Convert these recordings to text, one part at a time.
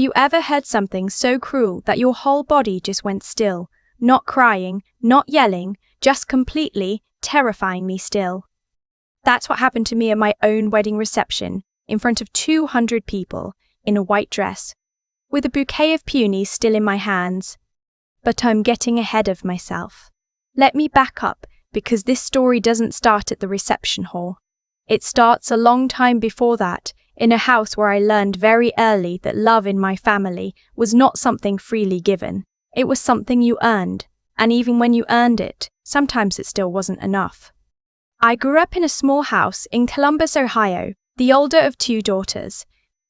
You ever heard something so cruel that your whole body just went still? Not crying, not yelling, just completely, terrifyingly still. That's what happened to me at my own wedding reception, in front of 200 people, in a white dress, with a bouquet of peonies still in my hands. But I'm getting ahead of myself. Let me back up, because this story doesn't start at the reception hall. It starts a long time before that, in a house where I learned very early that love in my family was not something freely given. It was something you earned, and even when you earned it, sometimes it still wasn't enough. I grew up in a small house in Columbus, Ohio, the older of two daughters.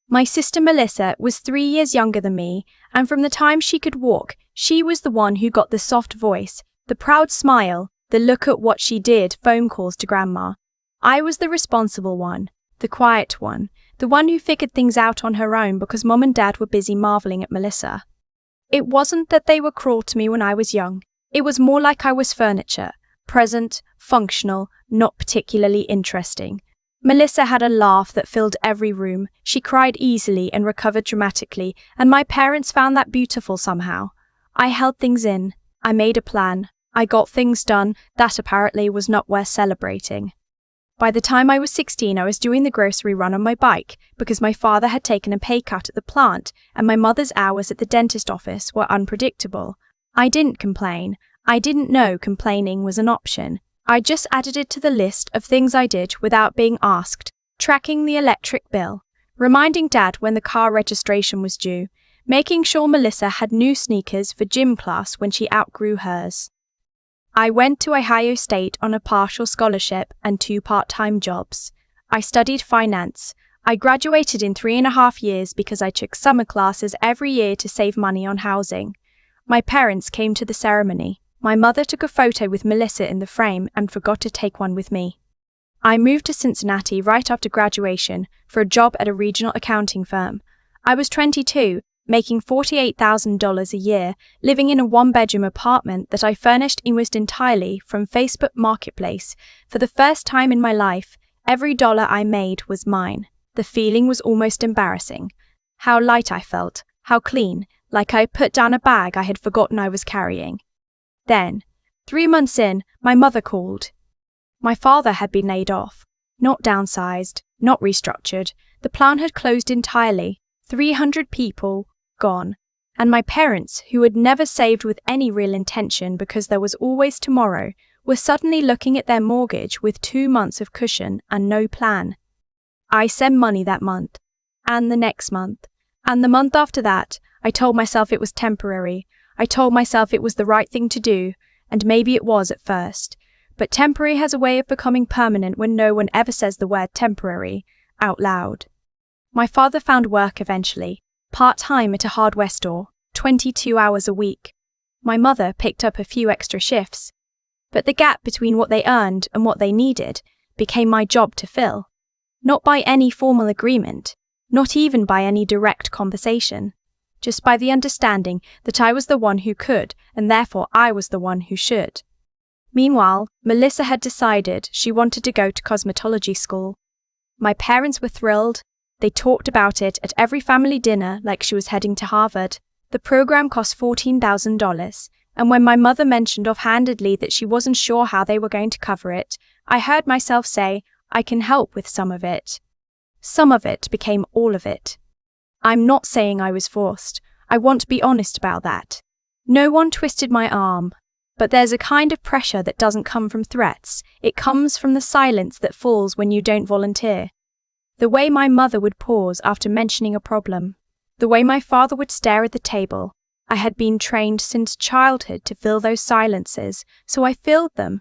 My sister Melissa was 3 years younger than me, and from the time she could walk, she was the one who got the soft voice, the proud smile, the look at what she did phone calls to grandma. I was the responsible one, the quiet one, the one who figured things out on her own because mom and dad were busy marveling at Melissa. It wasn't that they were cruel to me when I was young. It was more like I was furniture, present, functional, not particularly interesting. Melissa had a laugh that filled every room, she cried easily and recovered dramatically, and my parents found that beautiful somehow. I held things in, I made a plan, I got things done that apparently was not worth celebrating. By the time I was 16, I was doing the grocery run on my bike because my father had taken a pay cut at the plant and my mother's hours at the dentist office were unpredictable. I didn't complain. I didn't know complaining was an option. I just added it to the list of things I did without being asked, tracking the electric bill, reminding Dad when the car registration was due, making sure Melissa had new sneakers for gym class when she outgrew hers. I went to Ohio State on a partial scholarship and 2 part-time jobs. I studied finance. I graduated in 3.5 years because I took summer classes every year to save money on housing. My parents came to the ceremony. My mother took a photo with Melissa in the frame and forgot to take one with me. I moved to Cincinnati right after graduation for a job at a regional accounting firm. I was 22, making $48,000 a year, living in a 1-bedroom apartment that I furnished almost entirely from Facebook Marketplace. For the first time in my life, every dollar I made was mine. The feeling was almost embarrassing. How light I felt, how clean, like I put down a bag I had forgotten I was carrying. Then, 3 months in, my mother called. My father had been laid off, not downsized, not restructured. The plant had closed entirely, 300 people gone, and my parents, who had never saved with any real intention because there was always tomorrow, were suddenly looking at their mortgage with 2 months of cushion and no plan. I sent money that month, and the next month, and the month after that. I told myself it was temporary. I told myself it was the right thing to do, and maybe it was at first, but temporary has a way of becoming permanent when no one ever says the word temporary out loud. My father found work eventually, part-time at a hardware store, 22 hours a week. My mother picked up a few extra shifts, but the gap between what they earned and what they needed became my job to fill. Not by any formal agreement, not even by any direct conversation, just by the understanding that I was the one who could, and therefore I was the one who should. Meanwhile, Melissa had decided she wanted to go to cosmetology school. My parents were thrilled. They talked about it at every family dinner like she was heading to Harvard. The program cost $14,000, and when my mother mentioned offhandedly that she wasn't sure how they were going to cover it, I heard myself say, I can help with some of it. Some of it became all of it. I'm not saying I was forced. I want to be honest about that. No one twisted my arm. But there's a kind of pressure that doesn't come from threats. It comes from the silence that falls when you don't volunteer. The way my mother would pause after mentioning a problem. The way my father would stare at the table. I had been trained since childhood to fill those silences, so I filled them.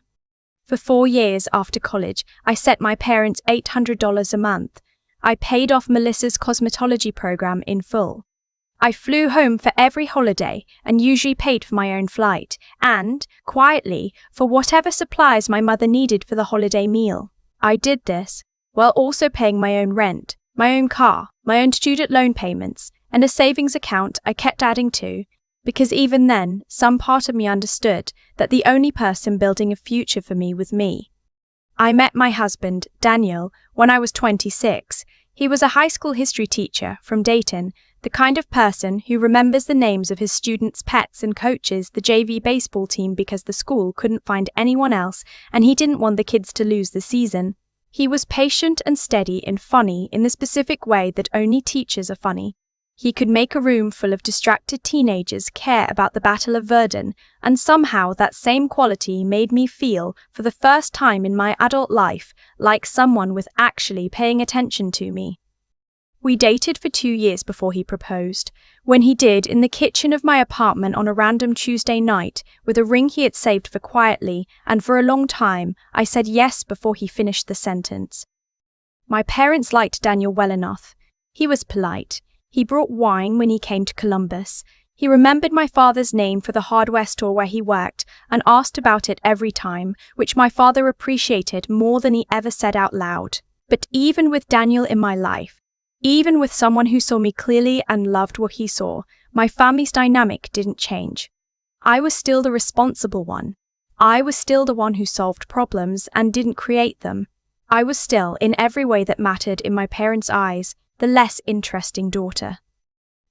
For 4 years after college, I set my parents $800 a month. I paid off Melissa's cosmetology program in full. I flew home for every holiday and usually paid for my own flight and, quietly, for whatever supplies my mother needed for the holiday meal. I did this while also paying my own rent, my own car, my own student loan payments, and a savings account I kept adding to, because even then, some part of me understood that the only person building a future for me was me. I met my husband, Daniel, when I was 26. He was a high school history teacher from Dayton, the kind of person who remembers the names of his students' pets and coaches the JV baseball team because the school couldn't find anyone else and he didn't want the kids to lose the season. He was patient and steady and funny in the specific way that only teachers are funny. He could make a room full of distracted teenagers care about the Battle of Verdun, and somehow that same quality made me feel, for the first time in my adult life, like someone was actually paying attention to me. We dated for 2 years before he proposed. When he did, in the kitchen of my apartment on a random Tuesday night, with a ring he had saved for quietly, and for a long time, I said yes before he finished the sentence. My parents liked Daniel well enough. He was polite. He brought wine when he came to Columbus. He remembered my father's name for the hardware store where he worked and asked about it every time, which my father appreciated more than he ever said out loud. But even with Daniel in my life, even with someone who saw me clearly and loved what he saw, my family's dynamic didn't change. I was still the responsible one. I was still the one who solved problems and didn't create them. I was still, in every way that mattered in my parents' eyes, the less interesting daughter.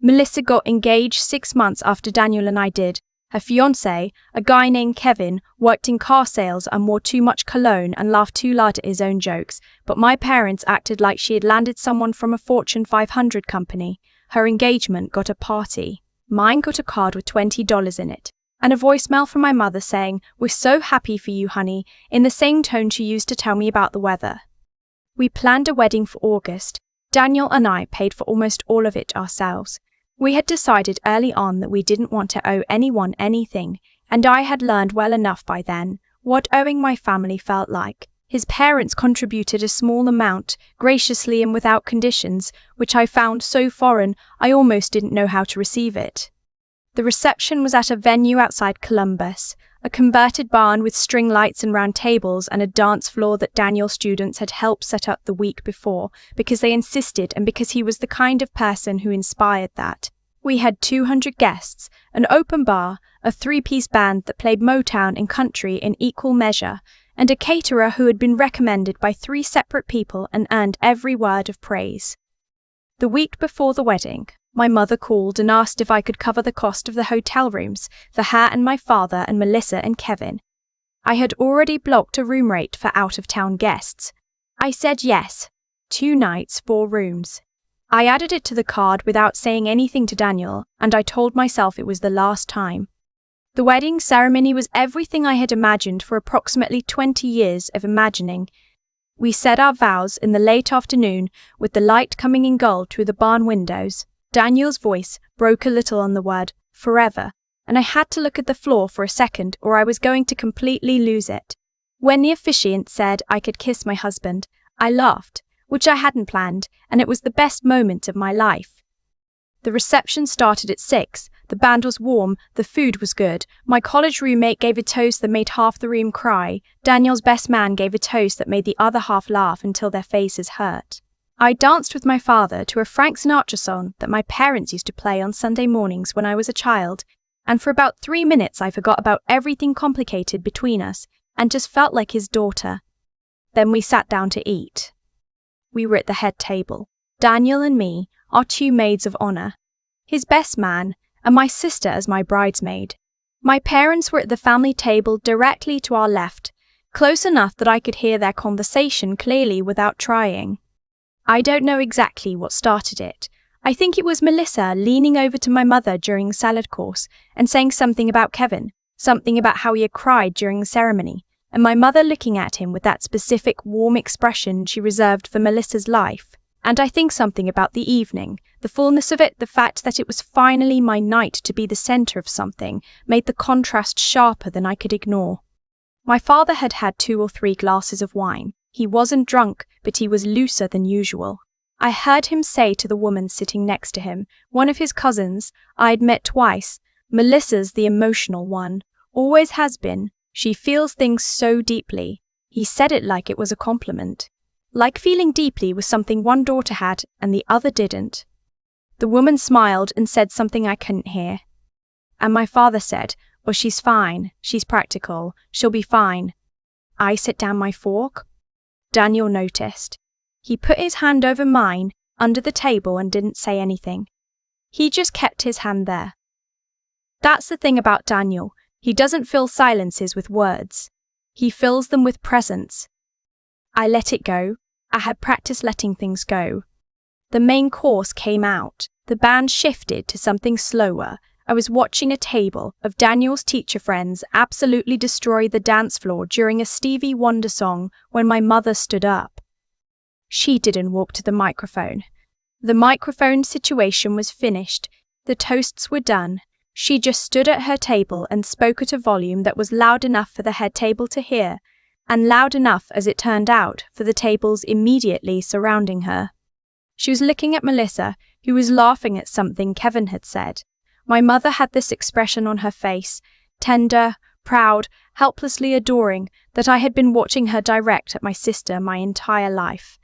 Melissa got engaged 6 months after Daniel and I did. Her fiancé, a guy named Kevin, worked in car sales and wore too much cologne and laughed too loud at his own jokes, but my parents acted like she had landed someone from a Fortune 500 company. Her engagement got a party. Mine got a card with $20 in it, and a voicemail from my mother saying, "We're so happy for you, honey," in the same tone she used to tell me about the weather. We planned a wedding for August. Daniel and I paid for almost all of it ourselves. We had decided early on that we didn't want to owe anyone anything, and I had learned well enough by then what owing my family felt like. His parents contributed a small amount, graciously and without conditions, which I found so foreign I almost didn't know how to receive it. The reception was at a venue outside Columbus, a converted barn with string lights and round tables and a dance floor that Daniel's students had helped set up the week before because they insisted and because he was the kind of person who inspired that. We had 200 guests, an open bar, a 3-piece band that played Motown and country in equal measure, and a caterer who had been recommended by 3 separate people and earned every word of praise. The week before the wedding, my mother called and asked if I could cover the cost of the hotel rooms for her and my father and Melissa and Kevin. I had already blocked a room rate for out-of-town guests. I said yes. 2 nights, 4 rooms. I added it to the card without saying anything to Daniel, and I told myself it was the last time. The wedding ceremony was everything I had imagined for approximately 20 years of imagining. We said our vows in the late afternoon with the light coming in gold through the barn windows. Daniel's voice broke a little on the word forever, and I had to look at the floor for a second or I was going to completely lose it. When the officiant said I could kiss my husband, I laughed, which I hadn't planned, and it was the best moment of my life. The reception started at 6, the band was warm, the food was good, my college roommate gave a toast that made half the room cry, Daniel's best man gave a toast that made the other half laugh until their faces hurt. I danced with my father to a Frank Sinatra song that my parents used to play on Sunday mornings when I was a child, and for about 3 minutes I forgot about everything complicated between us and just felt like his daughter. Then we sat down to eat. We were at the head table, Daniel and me, our 2 maids of honor, his best man, and my sister as my bridesmaid. My parents were at the family table directly to our left, close enough that I could hear their conversation clearly without trying. I don't know exactly what started it. I think it was Melissa leaning over to my mother during the salad course and saying something about Kevin, something about how he had cried during the ceremony, and my mother looking at him with that specific warm expression she reserved for Melissa's life. And I think something about the evening, the fullness of it, the fact that it was finally my night to be the center of something, made the contrast sharper than I could ignore. My father had had 2 or 3 glasses of wine. He wasn't drunk, but he was looser than usual. I heard him say to the woman sitting next to him, one of his cousins, I'd met twice, Melissa's the emotional one, always has been, she feels things so deeply. He said it like it was a compliment. Like feeling deeply was something one daughter had and the other didn't. The woman smiled and said something I couldn't hear. And my father said, "Oh, she's fine, she's practical, she'll be fine." I set down my fork. Daniel noticed. He put his hand over mine, under the table, and didn't say anything. He just kept his hand there. That's the thing about Daniel. He doesn't fill silences with words. He fills them with presence. I let it go. I had practiced letting things go. The main course came out. The band shifted to something slower. I was watching a table of Daniel's teacher friends absolutely destroy the dance floor during a Stevie Wonder song when my mother stood up. She didn't walk to the microphone. The microphone situation was finished. The toasts were done. She just stood at her table and spoke at a volume that was loud enough for the head table to hear, and loud enough, as it turned out, for the tables immediately surrounding her. She was looking at Melissa, who was laughing at something Kevin had said. My mother had this expression on her face, tender, proud, helplessly adoring, that I had been watching her direct at my sister my entire life.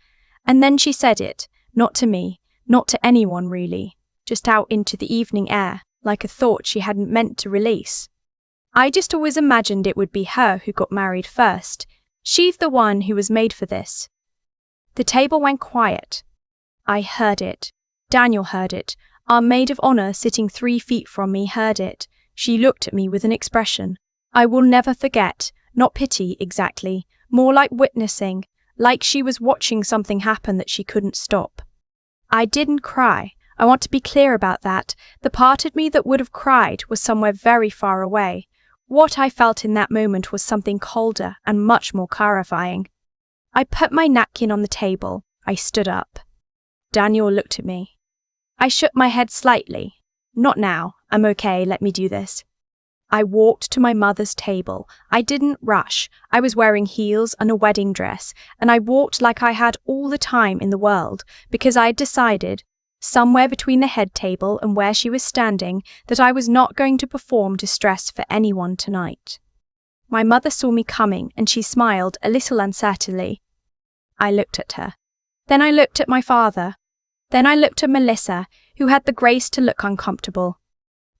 And then she said it, not to me, not to anyone really, just out into the evening air, like a thought she hadn't meant to release. I just always imagined it would be her who got married first. She's the one who was made for this. The table went quiet. I heard it. Daniel heard it. Our maid of honor sitting 3 feet from me heard it. She looked at me with an expression I will never forget, not pity exactly, more like witnessing, like she was watching something happen that she couldn't stop. I didn't cry. I want to be clear about that. The part of me that would have cried was somewhere very far away. What I felt in that moment was something colder and much more clarifying. I put my napkin on the table. I stood up. Daniel looked at me. I shook my head slightly. Not now. I'm okay, let me do this. I walked to my mother's table. I didn't rush. I was wearing heels and a wedding dress, and I walked like I had all the time in the world, because I had decided, somewhere between the head table and where she was standing, that I was not going to perform distress for anyone tonight. My mother saw me coming, and she smiled a little uncertainly. I looked at her. Then I looked at my father. Then I looked at Melissa, who had the grace to look uncomfortable.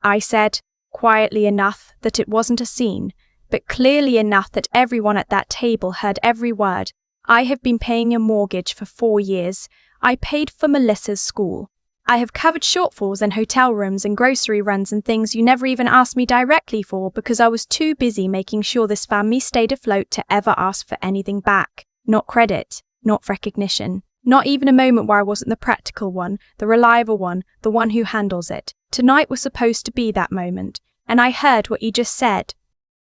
I said, quietly enough that it wasn't a scene, but clearly enough that everyone at that table heard every word, I have been paying a mortgage for 4 years. I paid for Melissa's school. I have covered shortfalls and hotel rooms and grocery runs and things you never even asked me directly for because I was too busy making sure this family stayed afloat to ever ask for anything back. Not credit, not recognition. Not even a moment where I wasn't the practical one, the reliable one, the one who handles it. Tonight was supposed to be that moment, and I heard what you just said.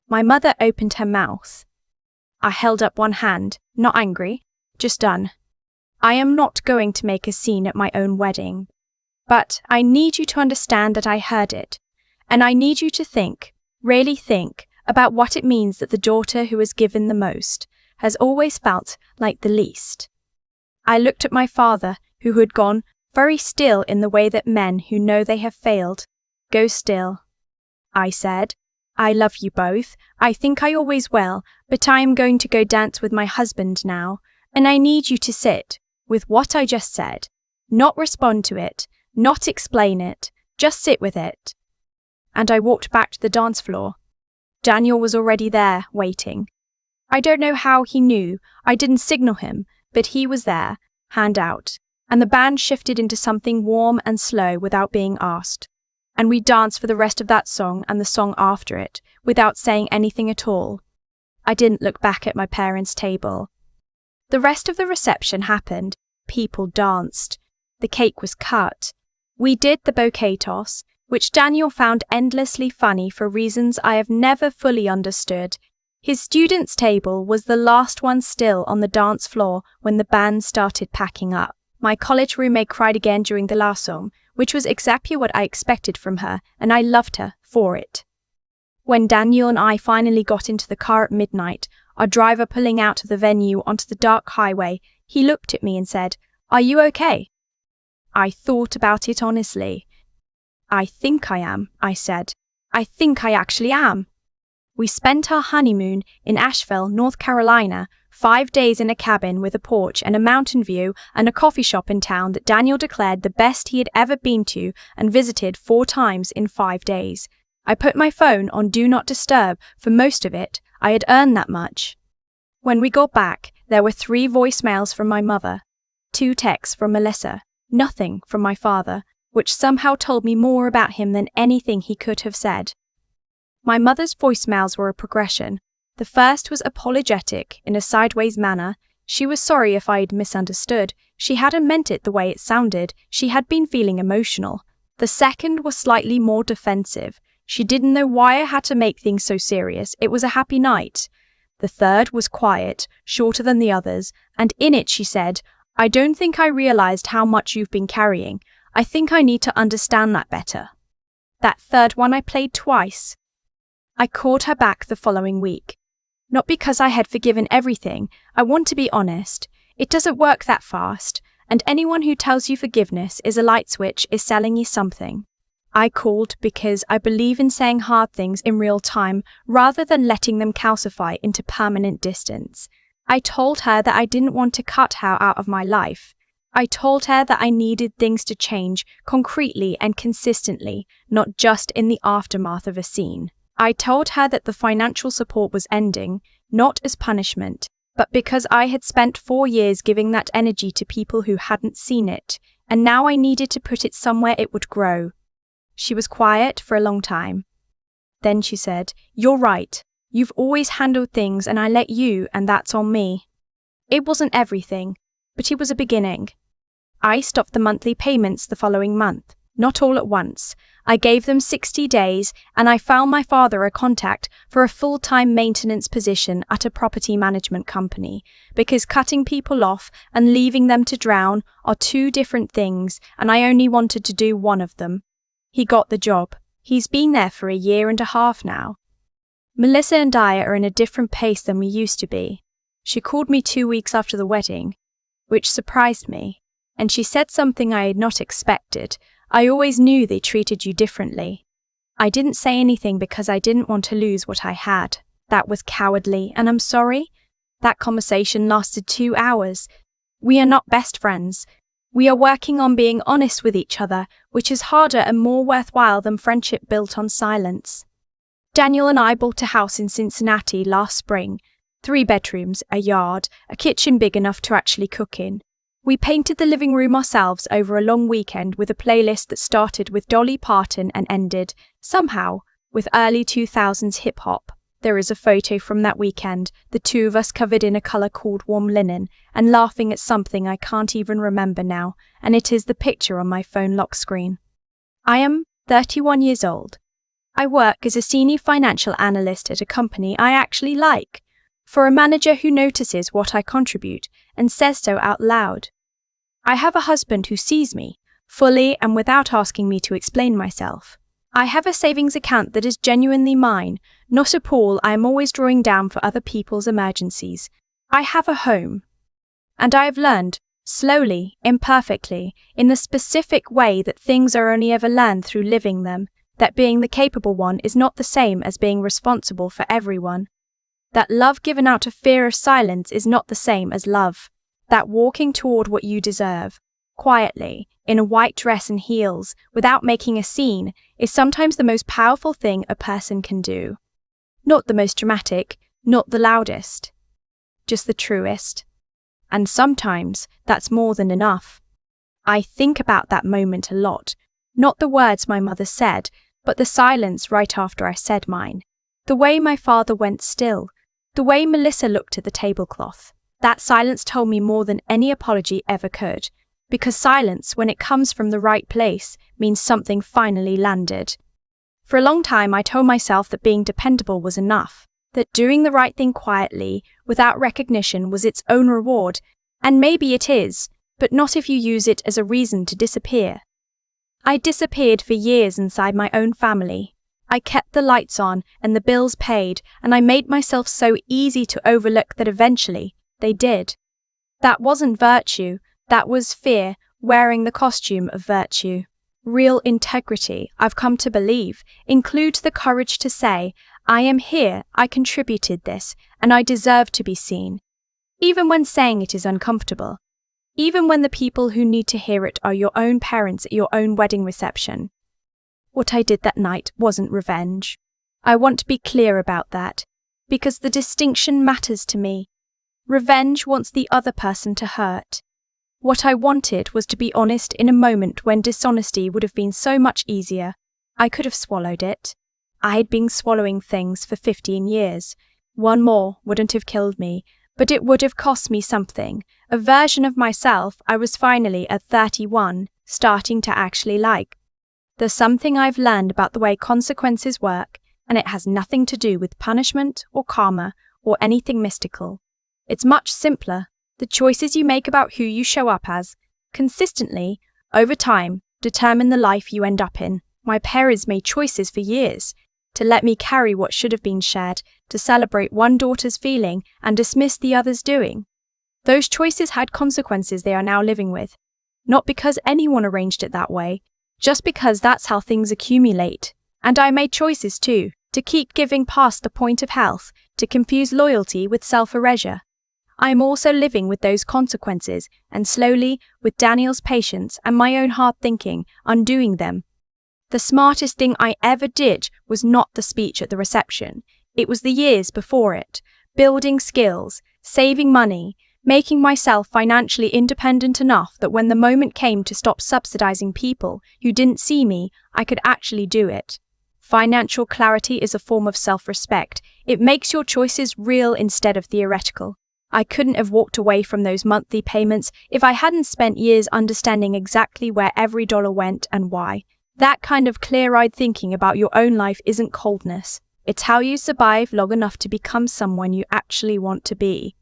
My mother opened her mouth. I held up one hand, not angry, just done. I am not going to make a scene at my own wedding. But I need you to understand that I heard it, and I need you to think, really think, about what it means that the daughter who has given the most has always felt like the least. I looked at my father, who had gone very still in the way that men who know they have failed go still. I said, I love you both, I think I always will, but I am going to go dance with my husband now, and I need you to sit with what I just said, not respond to it, not explain it, just sit with it. And I walked back to the dance floor. Daniel was already there, waiting. I don't know how he knew, I didn't signal him, but he was there, hand out, and the band shifted into something warm and slow without being asked. And we danced for the rest of that song and the song after it, without saying anything at all. I didn't look back at my parents' table. The rest of the reception happened. People danced. The cake was cut. We did the bouquet toss, which Daniel found endlessly funny for reasons I have never fully understood. His students' table was the last one still on the dance floor when the band started packing up. My college roommate cried again during the last song, which was exactly what I expected from her, and I loved her for it. When Daniel and I finally got into the car at midnight, our driver pulling out of the venue onto the dark highway, he looked at me and said, "Are you okay?" I thought about it honestly. "I think I am," I said. "I think I actually am." We spent our honeymoon in Asheville, North Carolina, 5 days in a cabin with a porch and a mountain view and a coffee shop in town that Daniel declared the best he had ever been to and visited 4 times in 5 days. I put my phone on Do Not Disturb for most of it. I had earned that much. When we got back, there were 3 voicemails from my mother, 2 texts from Melissa, nothing from my father. which somehow told me more about him than anything he could have said. My mother's voicemails were a progression. The first was apologetic in a sideways manner. She was sorry if I'd misunderstood. She hadn't meant it the way it sounded. She had been feeling emotional. The second was slightly more defensive. She didn't know why I had to make things so serious. It was a happy night. The third was quiet, shorter than the others, and in it she said, "I don't think I realized how much you've been carrying. I think I need to understand that better." That third one I played twice. I called her back the following week. Not because I had forgiven everything. I want to be honest. It doesn't work that fast, and anyone who tells you forgiveness is a light switch is selling you something. I called because I believe in saying hard things in real time rather than letting them calcify into permanent distance. I told her that I didn't want to cut her out of my life. I told her that I needed things to change concretely and consistently, not just in the aftermath of a scene. I told her that the financial support was ending, not as punishment, but because I had spent 4 years giving that energy to people who hadn't seen it, and now I needed to put it somewhere it would grow. She was quiet for a long time. Then she said, "You're right. You've always handled things and I let you, and that's on me." It wasn't everything, but it was a beginning. I stopped the monthly payments the following month, not all at once. I gave them 60 days, and I found my father a contact for a full-time maintenance position at a property management company, because cutting people off and leaving them to drown are two different things, and I only wanted to do one of them. He got the job. He's been there for 1.5 years now. Melissa and I are in a different pace than we used to be. She called me 2 weeks after the wedding, which surprised me, and she said something I had not expected. "I always knew they treated you differently." I didn't say anything because I didn't want to lose what I had. That was cowardly, and I'm sorry. That conversation lasted 2 hours. We are not best friends. We are working on being honest with each other, which is harder and more worthwhile than friendship built on silence. Daniel and I bought a house in Cincinnati last spring. 3 bedrooms, a yard, a kitchen big enough to actually cook in. We painted the living room ourselves over a long weekend with a playlist that started with Dolly Parton and ended, somehow, with early 2000s hip-hop. There is a photo from that weekend, the two of us covered in a colour called warm linen, and laughing at something I can't even remember now, and it is the picture on my phone lock screen. I am 31 years old. I work as a senior financial analyst at a company I actually like, for a manager who notices what I contribute and says so out loud. I have a husband who sees me, fully and without asking me to explain myself. I have a savings account that is genuinely mine, not a pool I am always drawing down for other people's emergencies. I have a home. And I have learned, slowly, imperfectly, in the specific way that things are only ever learned through living them, that being the capable one is not the same as being responsible for everyone. That love given out of fear of silence is not the same as love. That walking toward what you deserve, quietly, in a white dress and heels, without making a scene, is sometimes the most powerful thing a person can do. Not the most dramatic, not the loudest. Just the truest. And sometimes, that's more than enough. I think about that moment a lot. Not the words my mother said, but the silence right after I said mine. The way my father went still. The way Melissa looked at the tablecloth. That silence told me more than any apology ever could, because silence, when it comes from the right place, means something finally landed. For a long time I told myself that being dependable was enough, that doing the right thing quietly, without recognition, was its own reward, and maybe it is, but not if you use it as a reason to disappear. I disappeared for years inside my own family. I kept the lights on and the bills paid, and I made myself so easy to overlook that eventually, they did. That wasn't virtue, that was fear, wearing the costume of virtue. Real integrity, I've come to believe, includes the courage to say, I am here, I contributed this, and I deserve to be seen. Even when saying it is uncomfortable. Even when the people who need to hear it are your own parents at your own wedding reception. What I did that night wasn't revenge. I want to be clear about that, because the distinction matters to me. Revenge wants the other person to hurt. What I wanted was to be honest in a moment when dishonesty would have been so much easier. I could have swallowed it. I had been swallowing things for 15 years. One more wouldn't have killed me, but it would have cost me something, a version of myself I was finally at 31, starting to actually like. There's something I've learned about the way consequences work, and it has nothing to do with punishment or karma or anything mystical. It's much simpler. The choices you make about who you show up as, consistently, over time, determine the life you end up in. My parents made choices for years, to let me carry what should have been shared, to celebrate one daughter's feeling and dismiss the other's doing. Those choices had consequences they are now living with. Not because anyone arranged it that way, just because that's how things accumulate. And I made choices too, to keep giving past the point of health, to confuse loyalty with self-erasure. I am also living with those consequences, and slowly, with Daniel's patience and my own hard thinking, undoing them. The smartest thing I ever did was not the speech at the reception. It was the years before it. Building skills, saving money, making myself financially independent enough that when the moment came to stop subsidizing people who didn't see me, I could actually do it. Financial clarity is a form of self-respect. It makes your choices real instead of theoretical. I couldn't have walked away from those monthly payments if I hadn't spent years understanding exactly where every dollar went and why. That kind of clear-eyed thinking about your own life isn't coldness. It's how you survive long enough to become someone you actually want to be.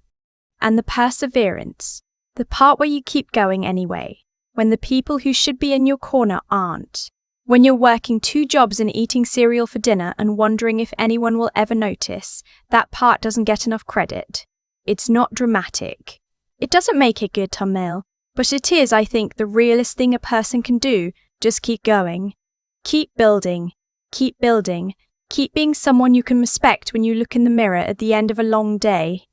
And the perseverance. The part where you keep going anyway, when the people who should be in your corner aren't. When you're working 2 jobs and eating cereal for dinner and wondering if anyone will ever notice, that part doesn't get enough credit. It's not dramatic. It doesn't make a good thumbnail, but it is, I think, the realest thing a person can do. Just keep going. Keep building. Keep building. Keep being someone you can respect when you look in the mirror at the end of a long day.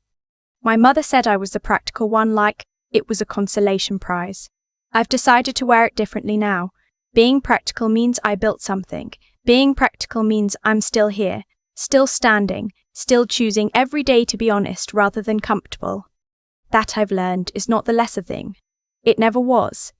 My mother said I was the practical one, like it was a consolation prize. I've decided to wear it differently now. Being practical means I built something. Being practical means I'm still here, still standing, still choosing every day to be honest rather than comfortable. That I've learned is not the lesser thing. It never was.